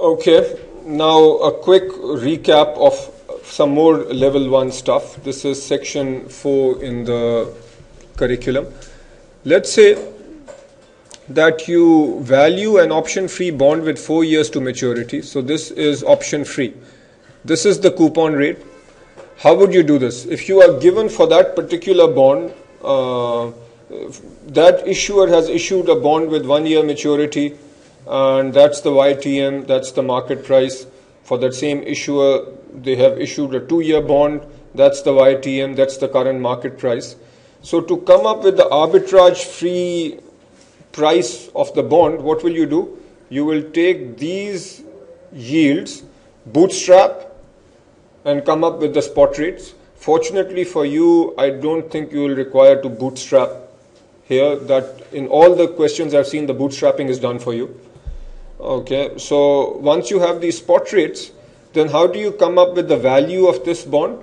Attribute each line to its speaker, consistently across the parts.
Speaker 1: Okay, now a quick recap of some more level 1 stuff. This is section 4 in the curriculum. Let's say that you value an option free bond with 4 years to maturity. So this is option free. This is the coupon rate. How would you do this? If you are given for that particular bond, that issuer has issued a bond with 1 year maturity, and that's the YTM, that's the market price. For that same issuer, they have issued a 2-year bond, that's the YTM, that's the current market price. So to come up with the arbitrage free price of the bond, what will you do? You will take these yields, bootstrap, and come up with the spot rates. Fortunately for you, I don't think you will require to bootstrap here. That in all the questions I've seen, the bootstrapping is done for you. Okay, so once you have these spot rates, then how do you come up with the value of this bond?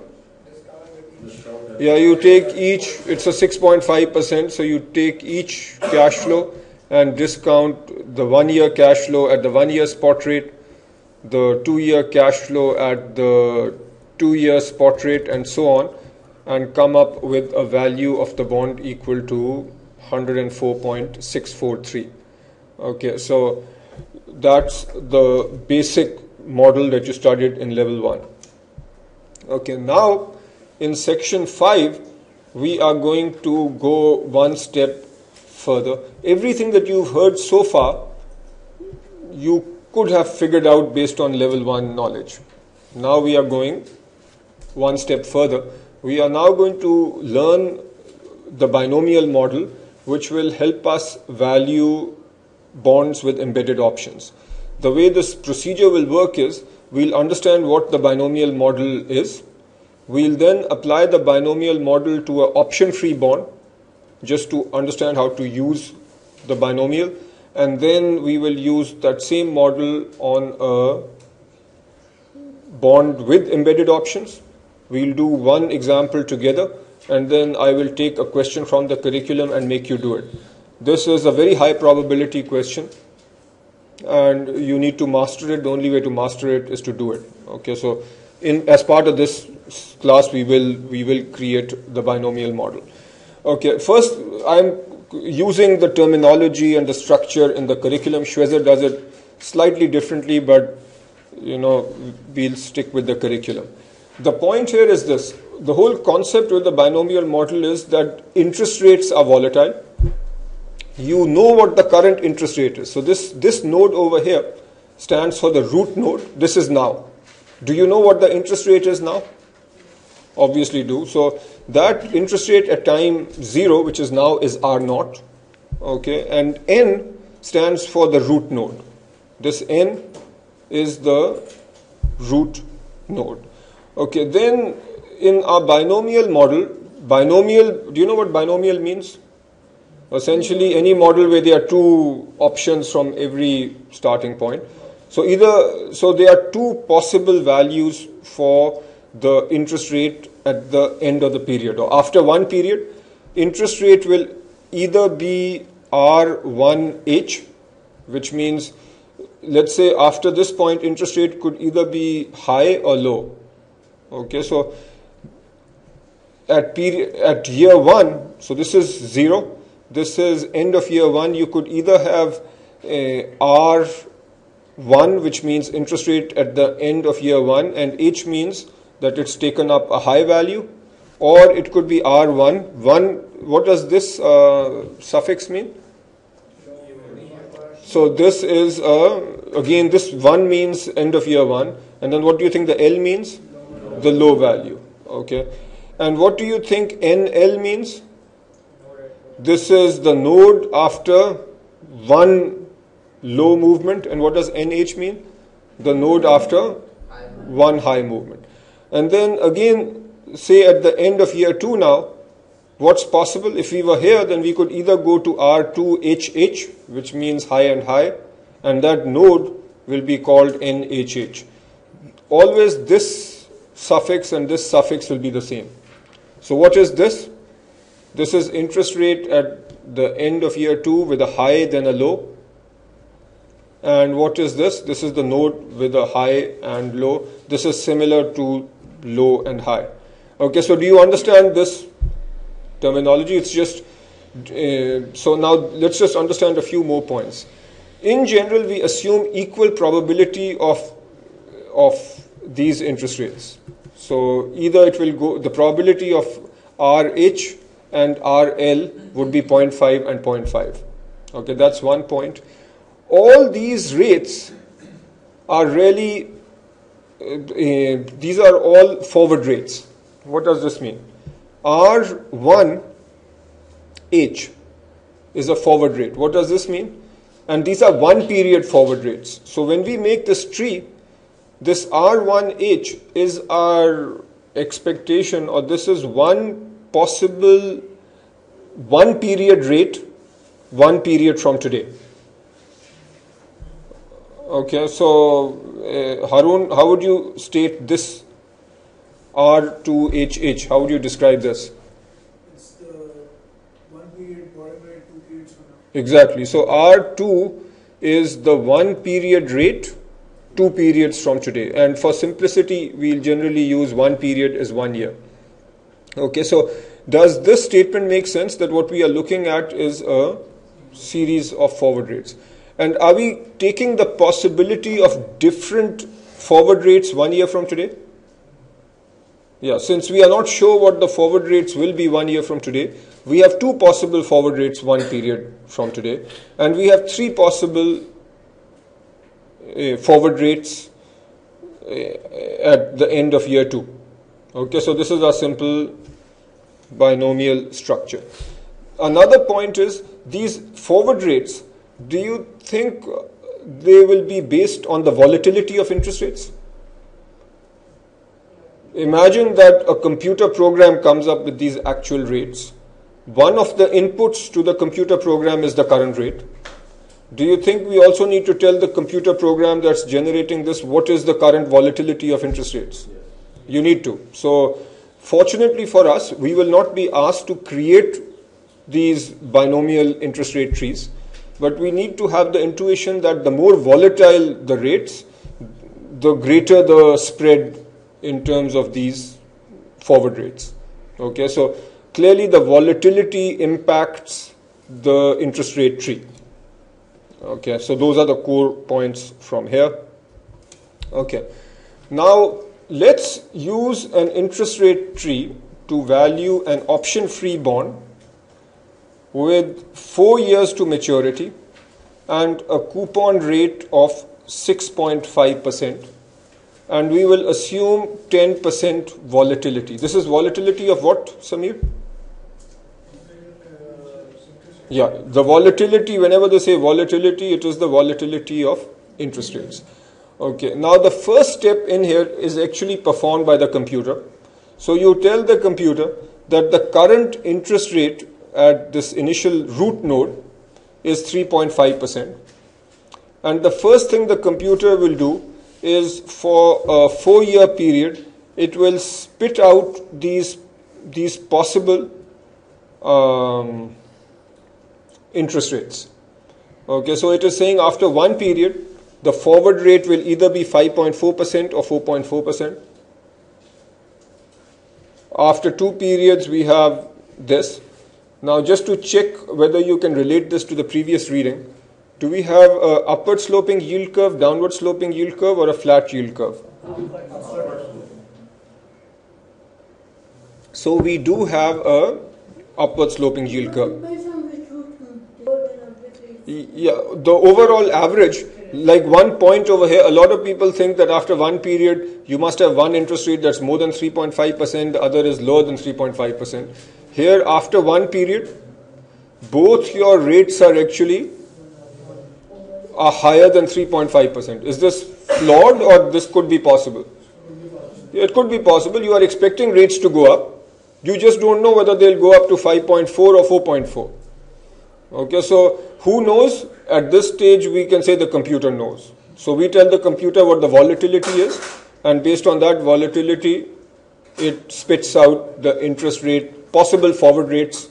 Speaker 1: Yeah, you take each, it's a 6.5%, so you take each cash flow and discount the 1 year cash flow at the 1 year spot rate, the 2 year cash flow at the 2 year spot rate, and so on, and come up with a value of the bond equal to 104.643. Okay, so that's the basic model that you studied in level 1. Okay, now in section 5, we are going to go one step further. Everything that you've heard so far, you could have figured out based on level 1 knowledge. Now we are going one step further. We are now going to learn the binomial model, which will help us value bonds with embedded options. The way this procedure will work is, we'll understand what the binomial model is. We'll then apply the binomial model to an option-free bond, just to understand how to use the binomial. And then we will use that same model on a bond with embedded options. We'll do one example together, and then I will take a question from the curriculum and make you do it. This is a very high probability question, and you need to master it. The only way to master it is to do it. Okay, so as part of this class, we will create the binomial model. Okay, first I'm using the terminology and the structure in the curriculum. Shweta does it slightly differently, but we'll stick with the curriculum. The point here is this: the whole concept with the binomial model is that interest rates are volatile. You know what the current interest rate is. So this node over here stands for the root node. This is now. Do you know what the interest rate is now? Obviously do. So that interest rate at time 0, which is now, is R0. Okay, and N stands for the root node. This N is the root node. Okay, then in our binomial model, do you know what binomial means? Essentially any model where there are two options from every starting point. So there are two possible values for the interest rate at the end of the period, or after one period. Interest rate will either be R1H, which means, let's say after this point, interest rate could either be high or low. Okay, so at year 1, so this is 0, this is end of year 1, you could either have R1, which means interest rate at the end of year 1, and H means that it's taken up a high value, or it could be R1. What does this suffix mean? So this is, again, this 1 means end of year 1, and then what do you think the L means? The low value. Okay, and what do you think NL means? This is the node after one low movement. And what does NH mean? The node after one high movement. And then again, say at the end of year 2 now, what's possible? If we were here, then we could either go to R2HH, which means high and high, and that node will be called NHH. Always this suffix and this suffix will be the same. So what is this? This is interest rate at the end of year 2 with a high then a low. And what is this? This is the node with a high and low. This is similar to low and high. Okay, so do you understand this terminology? It's just, so now let's just understand a few more points. In general, we assume equal probability of these interest rates. So either it will go, the probability of RH and RL would be 0.5 and 0.5. Okay, that's one point. All these rates are really, these are all forward rates. What does this mean? R1H is a forward rate. What does this mean? And these are 1 period forward rates. So when we make this tree, this R1H is our expectation, or this is one possible 1 period rate, 1 period from today. Okay, so Harun, how would you state this R2HH? How would you describe this?
Speaker 2: It's the 1 period bottom rate, 2 periods from now.
Speaker 1: Exactly. So R2 is the 1 period rate, 2 periods from today. And for simplicity, we'll generally use 1 period as 1 year. Okay, so does this statement make sense that what we are looking at is a series of forward rates? And are we taking the possibility of different forward rates 1 year from today? Yeah, since we are not sure what the forward rates will be 1 year from today, we have 2 possible forward rates 1 period from today, and we have 3 possible forward rates at the end of year 2. Okay, so this is our simple binomial structure. Another point is these forward rates, do you think they will be based on the volatility of interest rates? Imagine that a computer program comes up with these actual rates. One of the inputs to the computer program is the current rate. Do you think we also need to tell the computer program that's generating this what is the current volatility of interest rates? Yes. You need to. So fortunately for us, we will not be asked to create these binomial interest rate trees, but we need to have the intuition that the more volatile the rates, the greater the spread in terms of these forward rates. Okay, so clearly the volatility impacts the interest rate tree. Okay, so those are the core points from here. Okay, now let's use an interest rate tree to value an option-free bond with 4 years to maturity and a coupon rate of 6.5%. And we will assume 10% volatility. This is volatility of what, Samir? Yeah, the volatility, whenever they say volatility, it is the volatility of interest rates. Okay, now the first step in here is actually performed by the computer. So you tell the computer that the current interest rate at this initial root node is 3.5%. And the first thing the computer will do is for a 4-year period, it will spit out these possible interest rates. Okay, so it is saying after 1 period, the forward rate will either be 5.4% or 4.4%. After 2 periods, we have this. Now, just to check whether you can relate this to the previous reading, do we have an upward sloping yield curve, downward sloping yield curve, or a flat yield curve? So we do have a upward sloping yield curve. Yeah, the overall average, like 1 point over here, a lot of people think that after 1 period, you must have one interest rate that's more than 3.5%, the other is lower than 3.5%. Here, after 1 period, both your rates are actually higher than 3.5%. Is this flawed, or this could be possible? It could be possible. You are expecting rates to go up. You just don't know whether they'll go up to 5.4 or 4.4. Okay, so who knows? At this stage, we can say the computer knows. So we tell the computer what the volatility is, and based on that volatility, it spits out the interest rate, possible forward rates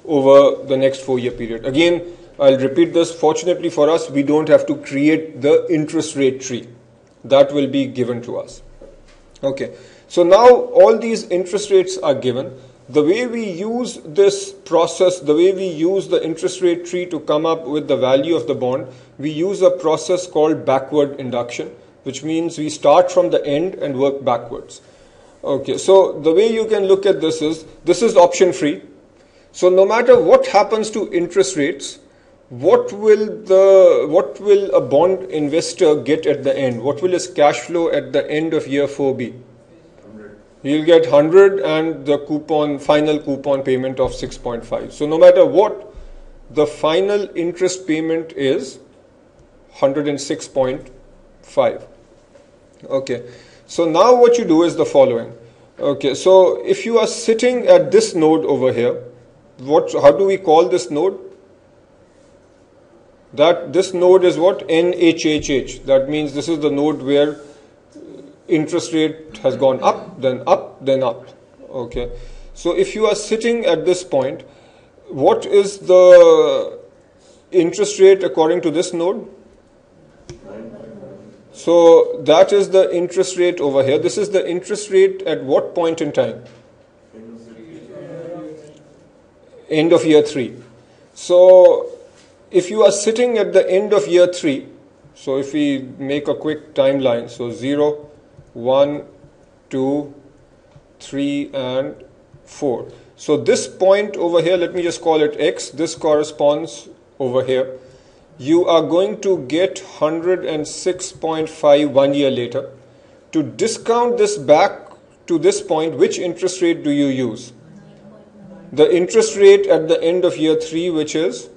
Speaker 1: over the next 4-year period. Again, I'll repeat this. Fortunately for us, we don't have to create the interest rate tree. That will be given to us. Okay. So now all these interest rates are given. The way we use this process, the way we use the interest rate tree to come up with the value of the bond, we use a process called backward induction, which means we start from the end and work backwards. Okay, so the way you can look at this is option free. So no matter what happens to interest rates, what will a bond investor get at the end? What will his cash flow at the end of year 4 be? He'll get 100 and the final coupon payment of 6.5. So no matter what, the final interest payment is 106.5. Okay. So now what you do is the following. Okay. So if you are sitting at this node over here, how do we call this node? This node is what? NHHH. That means this is the node where interest rate has gone up, then up, then up. Okay. So if you are sitting at this point, what is the interest rate according to this node? So that is the interest rate over here. This is the interest rate at what point in time? End of year 3. So if you are sitting at the end of year 3, so if we make a quick timeline, so 0, 1, 2, 3 and 4. So this point over here, let me just call it X, this corresponds over here. You are going to get 106.5 1 year later. To discount this back to this point, which interest rate do you use? The interest rate at the end of year 3, which is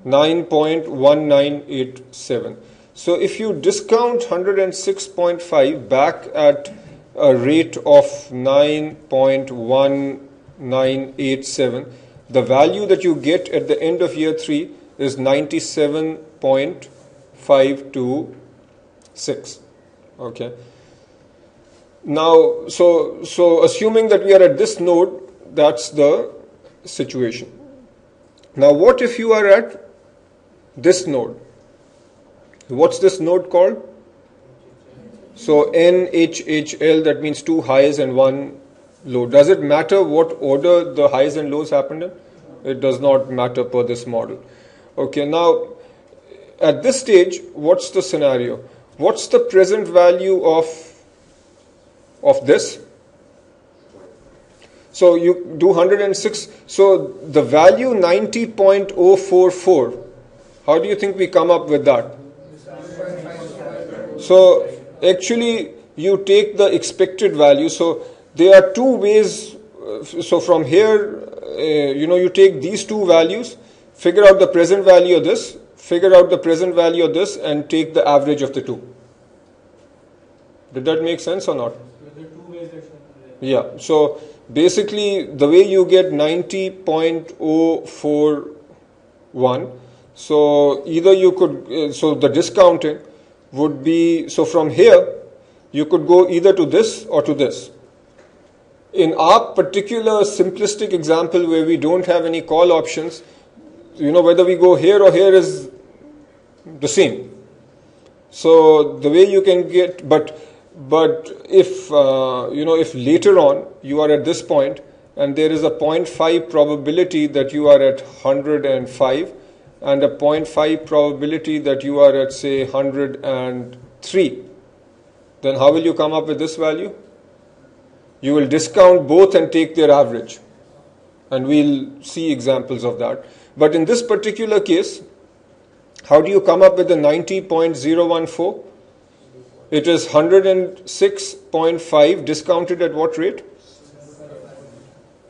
Speaker 1: 9.1987. So if you discount 106.5 back at a rate of 9.1987, the value that you get at the end of year 3 is 97.526. Okay. Now, so assuming that we are at this node, that's the situation. Now, what if you are at this node? What's this node called? So NHHL, that means 2 highs and 1 low. Does it matter what order the highs and lows happened in? It does not matter per this model. Okay, now at this stage, what's the scenario? What's the present value of this? So you do 106. So the value 90.044. How do you think we come up with that? So actually you take the expected value. So there are 2 ways. So from here, you take these 2 values, figure out the present value of this, figure out the present value of this, and take the average of the 2. Did that make sense or not? Yeah. So basically the way you get 90.041, so either you could, so the discounting would be, so from here you could go either to this or to this. In our particular simplistic example where we don't have any call options, whether we go here or here is the same. So the way you can get, but if if later on you are at this point and there is a 0.5 probability that you are at 105 and a 0.5 probability that you are at say 103, then how will you come up with this value? You will discount both and take their average, and we'll see examples of that. But in this particular case, how do you come up with the 90.014? It is 106.5 discounted at what rate?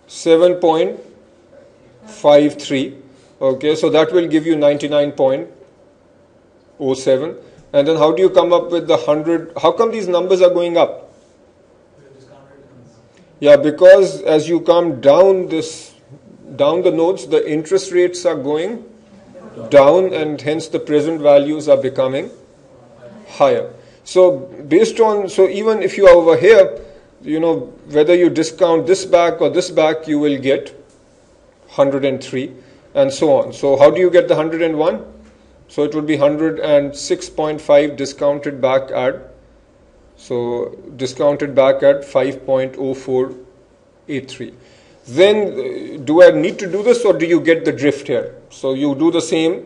Speaker 1: 7.53. Okay, so that will give you 99.07. And then how do you come up with the 100? How come these numbers are going up? Yeah, because as you come down the nodes, the interest rates are going down and hence the present values are becoming higher. So so even if you are over here, whether you discount this back or this back, you will get 103. and so on. So how do you get the 101? So it would be 106.5 discounted back at, so discounted back at 5.0483. Then do I need to do this, or do you get the drift here? So you do the same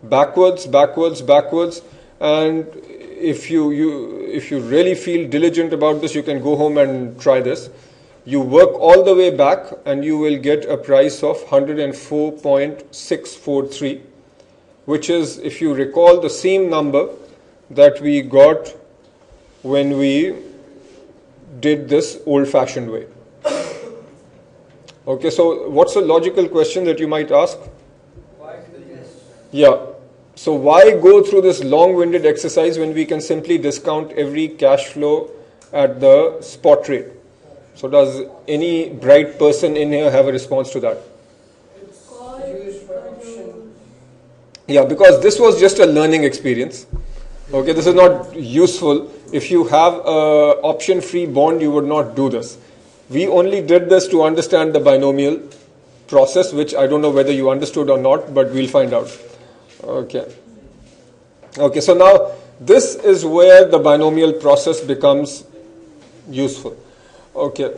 Speaker 1: backwards, backwards, backwards, and if you really feel diligent about this, you can go home and try this. You work all the way back and you will get a price of 104.643, which is, if you recall, the same number that we got when we did this old-fashioned way. Okay, so what's a logical question that you might ask?
Speaker 2: Why did this?
Speaker 1: Yeah. So why go through this long-winded exercise when we can simply discount every cash flow at the spot rate? So does any bright person in here have a response to that?
Speaker 2: It's used for option.
Speaker 1: Yeah, because this was just a learning experience. Okay, this is not useful. If you have a option-free bond, you would not do this. We only did this to understand the binomial process, which I don't know whether you understood or not, but we'll find out. Okay. Okay, so now this is where the binomial process becomes useful. Okay.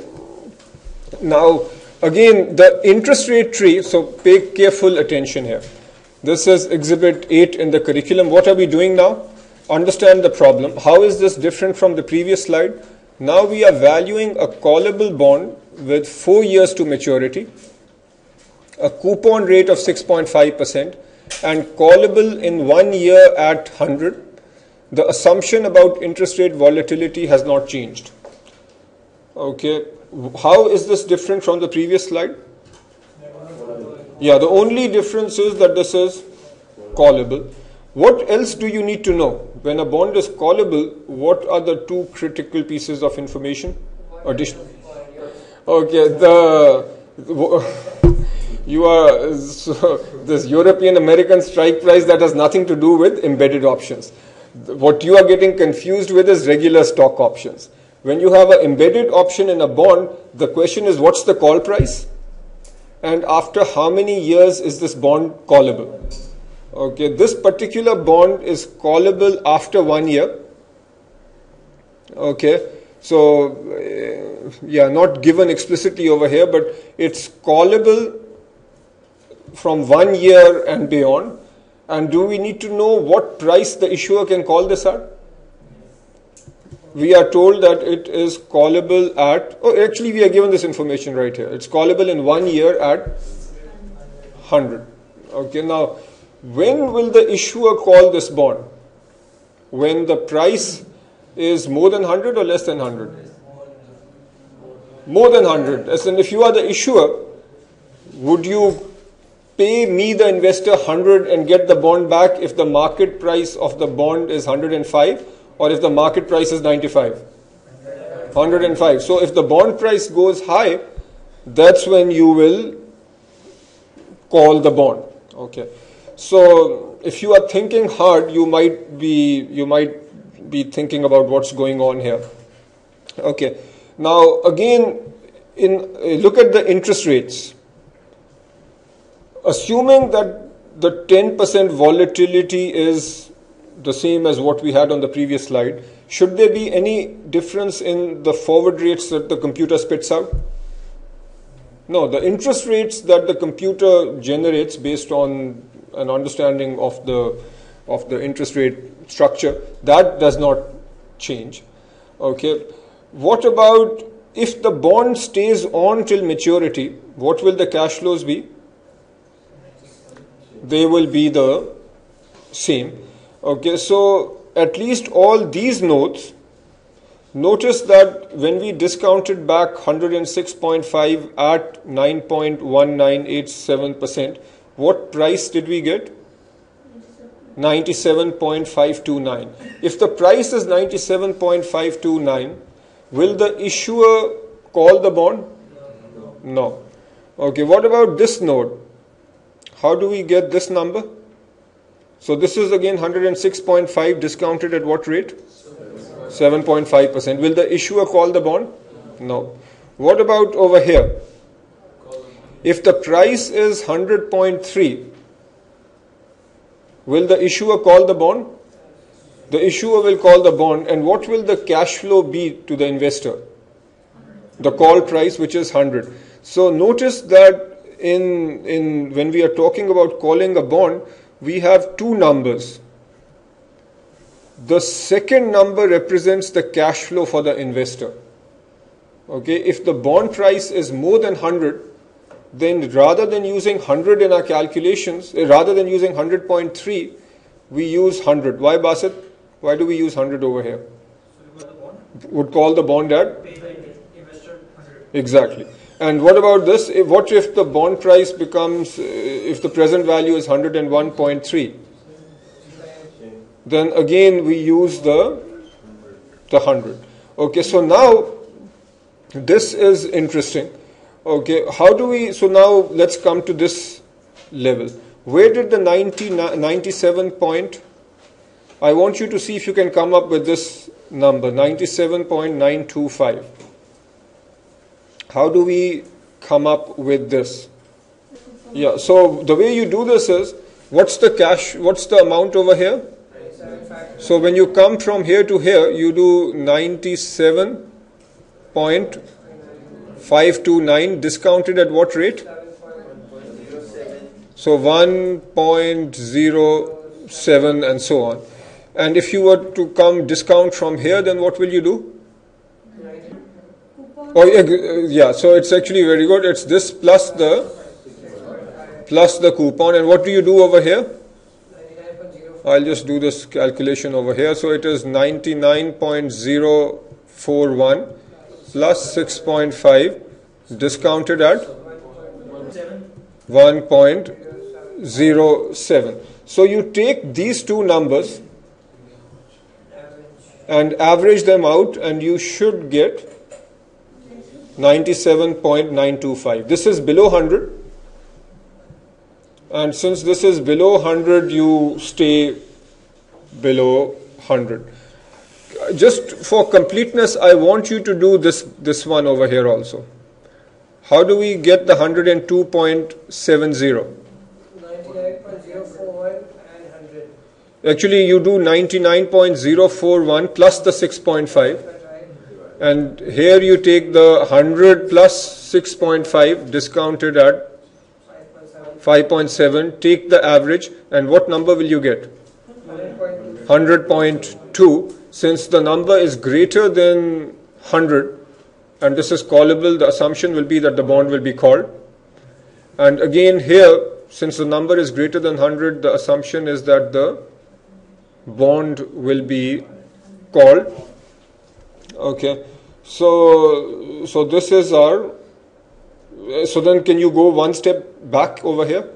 Speaker 1: Now, again, the interest rate tree, so pay careful attention here. This is Exhibit 8 in the curriculum. What are we doing now? Understand the problem. How is this different from the previous slide? Now we are valuing a callable bond with 4 years to maturity, a coupon rate of 6.5%, and callable in 1 year at 100. The assumption about interest rate volatility has not changed. Okay, how is this different from the previous slide? Yeah, the only difference is that this is callable. What else do you need to know? When a bond is callable, what are the two critical pieces of information? Additional. Okay, you are this European American strike price that has nothing to do with embedded options. What you are getting confused with is regular stock options. When you have an embedded option in a bond, the question is what's the call price? And after how many years is this bond callable? Okay, this particular bond is callable after 1 year. Okay, so yeah, not given explicitly over here, but it's callable from 1 year and beyond. And do we need to know what price the issuer can call this at? We are told that it is callable at, oh, actually we are given this information right here. It's callable in 1 year at 100. Okay, now when will the issuer call this bond? When the price is more than 100 or less than 100? More than 100. As in, if you are the issuer, would you pay me, the investor, 100 and get the bond back if the market price of the bond is 105, or if the market price is 95? 105. So if the bond price goes high, that's when you will call the bond. Okay. So if you are thinking hard, you might be thinking about what's going on here. Okay. Now again, look at the interest rates. Assuming that the 10% volatility is the same as what we had on the previous slide, should there be any difference in the forward rates that the computer spits out? No, the interest rates that the computer generates based on an understanding of the interest rate structure, that does not change. Okay. What about if the bond stays on till maturity, what will the cash flows be? They will be the same. Okay, so at least all these notes, notice that when we discounted back 106.5 at 9.1987%, what price did we get? 97.529. If the price is 97.529, will the issuer call the bond? No. Okay, what about this note? How do we get this number? So this is again 106.5 discounted at what rate? 7.5%. Will the issuer call the bond? No. What about over here? If the price is 100.3, will the issuer call the bond? The issuer will call the bond, and what will the cash flow be to the investor? The call price, which is 100. So notice that when we are talking about calling a bond, we have two numbers. The second number represents the cash flow for the investor. Okay, if the bond price is more than 100, then rather than using 100 in our calculations, rather than using 100.3, we use 100. Why, Basit? Why do we use 100 over here? Would call the bond at? Exactly. And what about this? What if the bond price becomes, if the present value is 101.3? Then again we use the 100. Okay, so now this is interesting. Okay, how do we, so now let's come to this level. Where did the 97 point? I want you to see if you can come up with this number, 97.925. How do we come up with this? Yeah, so the way you do this is, what's the amount over here? So when you come from here to here, you do 97.529 discounted at what rate? So 1.07 and so on. And if you were to come discount from here, then what will you do? Oh yeah, so it's actually very good. It's this plus the coupon. And what do you do over here? I'll just do this calculation over here. So it is 99.041 plus 6.5 discounted at 1.07. So you take these two numbers and average them out, and you should get 97.925. This is below 100. And since this is below 100, you stay below 100. Just for completeness, I want you to do this one over here also. How do we get the 102.70?
Speaker 3: 99.041 and 100.
Speaker 1: Actually, you do 99.041 plus the 6.5. And here you take the 100 plus 6.5 discounted at 5.7, take the average, and what number will you get? 100.2. Since the number is greater than 100, and this is callable, the assumption will be that the bond will be called. And again here, since the number is greater than 100, the assumption is that the bond will be called. Okay, so this is our. So then can you go one step back over here?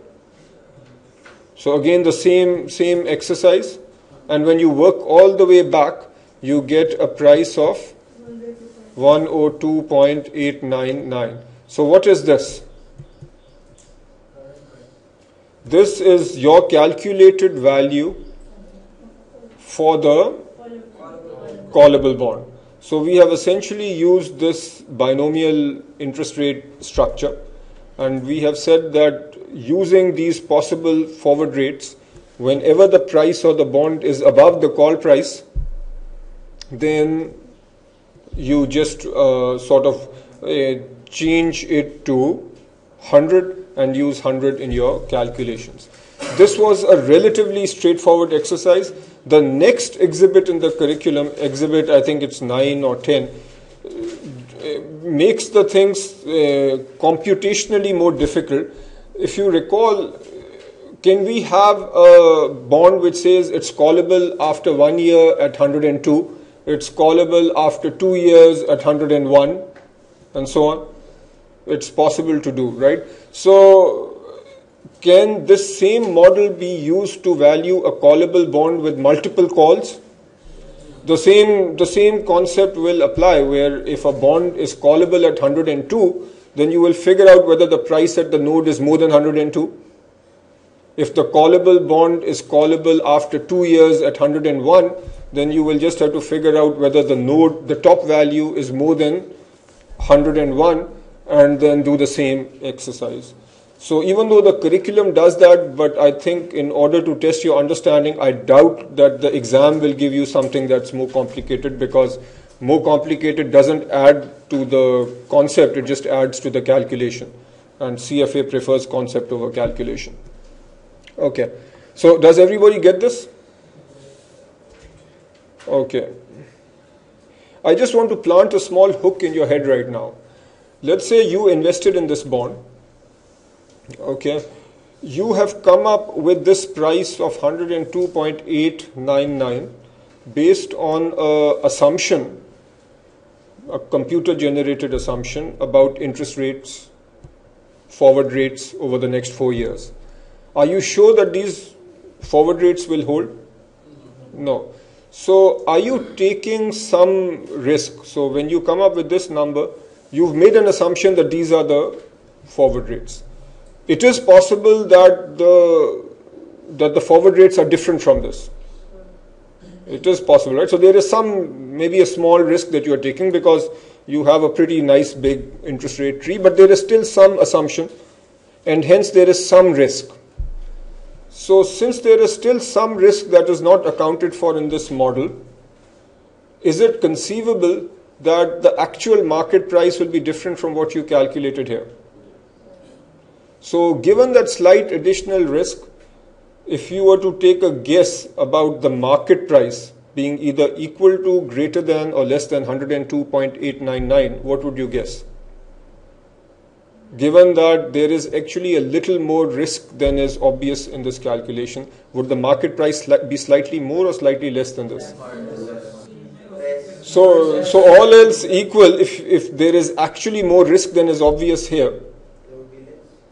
Speaker 1: So again the same exercise, and when you work all the way back, you get a price of 102.899. So what is this? This is your calculated value for the callable bond. So we have essentially used this binomial interest rate structure, and we have said that using these possible forward rates, whenever the price of the bond is above the call price, then you just change it to 100 and use 100 in your calculations. This was a relatively straightforward exercise. The next exhibit in the curriculum, exhibit I think it's 9 or 10, makes the things computationally more difficult. If you recall, can we have a bond which says it's callable after 1 year at 102, it's callable after 2 years at 101, and so on? It's possible to do, right? So can this same model be used to value a callable bond with multiple calls? The same concept will apply, where if a bond is callable at 102, then you will figure out whether the price at the node is more than 102. If the callable bond is callable after 2 years at 101, then you will just have to figure out whether the top value is more than 101, and then do the same exercise. So even though the curriculum does that, but I think in order to test your understanding, I doubt that the exam will give you something that's more complicated, because more complicated doesn't add to the concept, it just adds to the calculation. And CFA prefers concept over calculation. Okay, so does everybody get this? Okay. I just want to plant a small hook in your head right now. Let's say you invested in this bond. Okay, you have come up with this price of 102.899 based on an assumption, a computer generated assumption about interest rates, forward rates over the next 4 years. Are you sure that these forward rates will hold? No. So are you taking some risk? So when you come up with this number, you've made an assumption that these are the forward rates. It is possible that the forward rates are different from this. It is possible, right? So there is maybe a small risk that you are taking, because you have a pretty nice big interest rate tree, but there is still some assumption, and hence there is some risk. So since there is still some risk that is not accounted for in this model, is it conceivable that the actual market price will be different from what you calculated here? So given that slight additional risk, if you were to take a guess about the market price being either equal to, greater than, or less than 102.899, what would you guess? Given that there is actually a little more risk than is obvious in this calculation, would the market price be slightly more or slightly less than this? So all else equal, if there is actually more risk than is obvious here,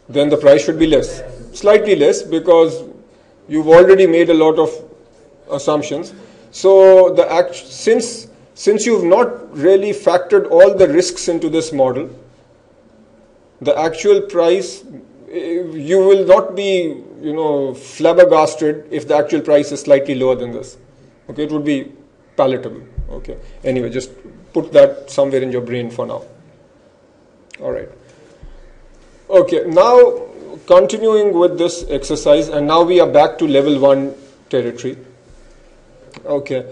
Speaker 1: then the price should be less. Slightly less, because you've already made a lot of assumptions. So since you've not really factored all the risks into this model, the actual price, you will not be, flabbergasted if the actual price is slightly lower than this. Okay, it would be palatable. Okay. Anyway, just put that somewhere in your brain for now. All right. Okay, now continuing with this exercise, and now we are back to level 1 territory. Okay,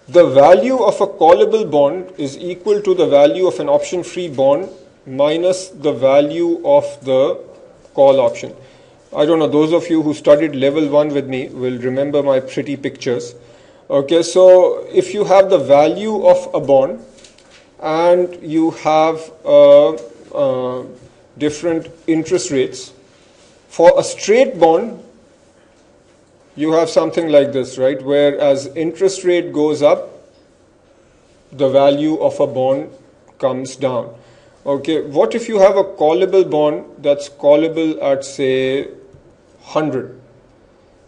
Speaker 1: the value of a callable bond is equal to the value of an option-free bond minus the value of the call option. I don't know, those of you who studied level 1 with me will remember my pretty pictures. Okay, so if you have the value of a bond and you have different interest rates, for a straight bond, you have something like this, right? Where as interest rate goes up, the value of a bond comes down. Okay, what if you have a callable bond that's callable at, say, 100?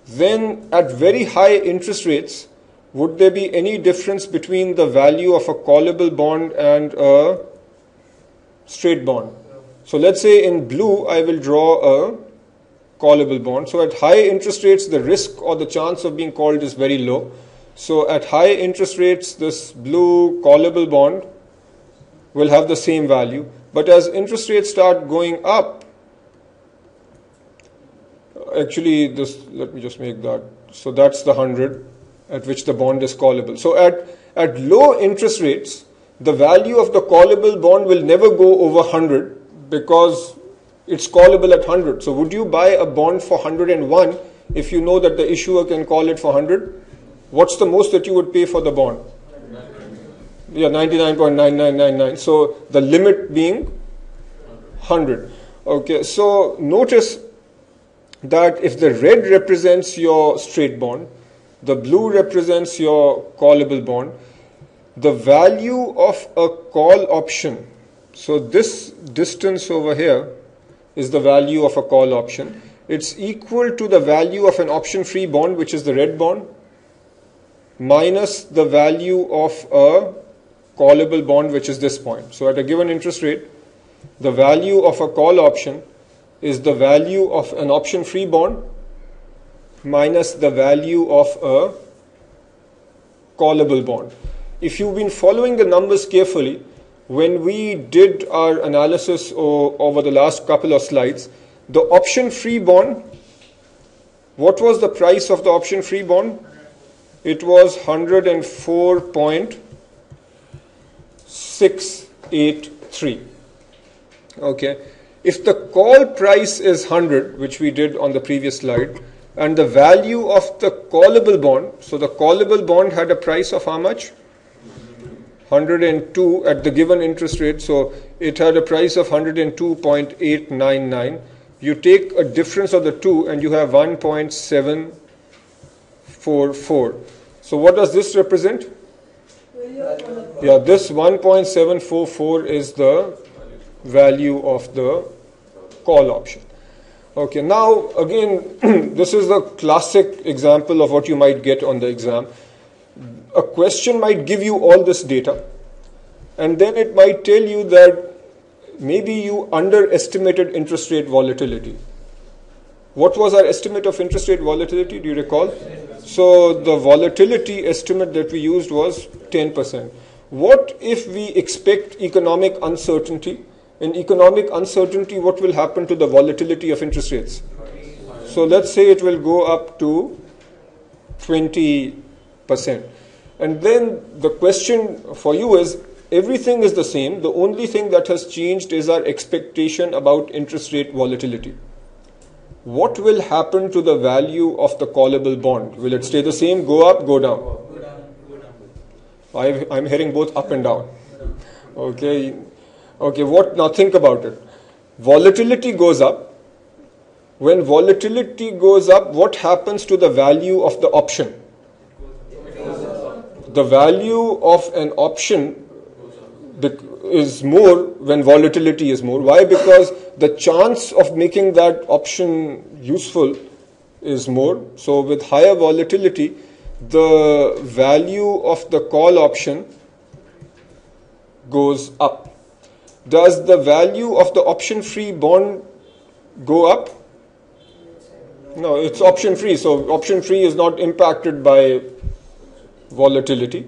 Speaker 1: Then at very high interest rates, would there be any difference between the value of a callable bond and a straight bond? So let's say in blue, I will draw a callable bond. So at high interest rates, the risk or the chance of being called is very low. So at high interest rates, this blue callable bond will have the same value. But as interest rates start going up, actually let me just make that. So that's the 100 at which the bond is callable. So at low interest rates, the value of the callable bond will never go over 100 because it's callable at 100. So would you buy a bond for 101 if you know that the issuer can call it for 100? What's the most that you would pay for the bond? Yeah, 99.9999. So the limit being 100. Okay, so notice that if the red represents your straight bond, the blue represents your callable bond, the value of a call option, so this distance over here is the value of a call option. It's equal to the value of an option-free bond, which is the red bond, minus the value of a callable bond, which is this point. So at a given interest rate, the value of a call option is the value of an option-free bond minus the value of a callable bond. If you've been following the numbers carefully, when we did our analysis over the last couple of slides, the option-free bond, what was the price of the option-free bond? It was 104.683. Okay. If the call price is 100, which we did on the previous slide, and the value of the callable bond, so the callable bond had a price of how much? 102 at the given interest rate, so it had a price of 102.899. You take a difference of the two and you have 1.744. So what does this represent? Yeah, this 1.744 is the value of the call option. Okay, now again, this is the classic example of what you might get on the exam. A question might give you all this data, and then it might tell you that maybe you underestimated interest rate volatility. What was our estimate of interest rate volatility? Do you recall? So the volatility estimate that we used was 10%. What if we expect economic uncertainty? In economic uncertainty, what will happen to the volatility of interest rates? So let's say it will go up to 20%. And then the question for you is, everything is the same. The only thing that has changed is our expectation about interest rate volatility. What will happen to the value of the callable bond? Will it stay the same, go up, go down? I'm hearing both up and down. Okay. Okay, now think about it. Volatility goes up. When volatility goes up, what happens to the value of the option? The value of an option is more when volatility is more. Why? Because the chance of making that option useful is more. So with higher volatility, the value of the call option goes up. Does the value of the option-free bond go up? No, it's option-free. So option-free is not impacted by volatility.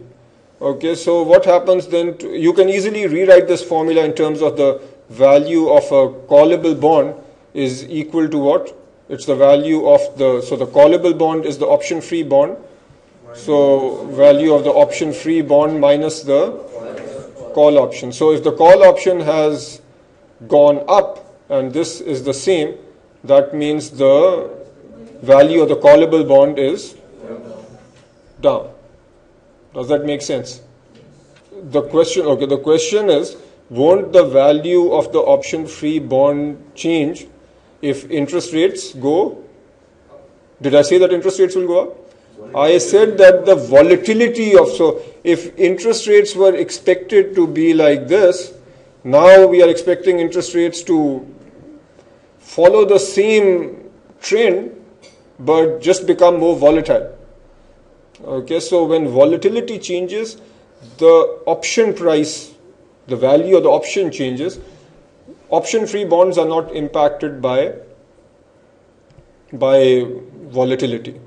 Speaker 1: Okay, so what happens then? You can easily rewrite this formula in terms of the value of a callable bond is equal to what? It's the value of so the callable bond is the option-free bond. So value of the option-free bond minus the call option. So if the call option has gone up and this is the same, that means the value of the callable bond is down. Does that make sense? The question is, won't the value of the option-free bond change if interest rates go? Did I say that interest rates will go up? I said that the volatility so if interest rates were expected to be like this, now we are expecting interest rates to follow the same trend but just become more volatile. Okay, so when volatility changes, the option price, the value of the option changes. Option-free bonds are not impacted by volatility.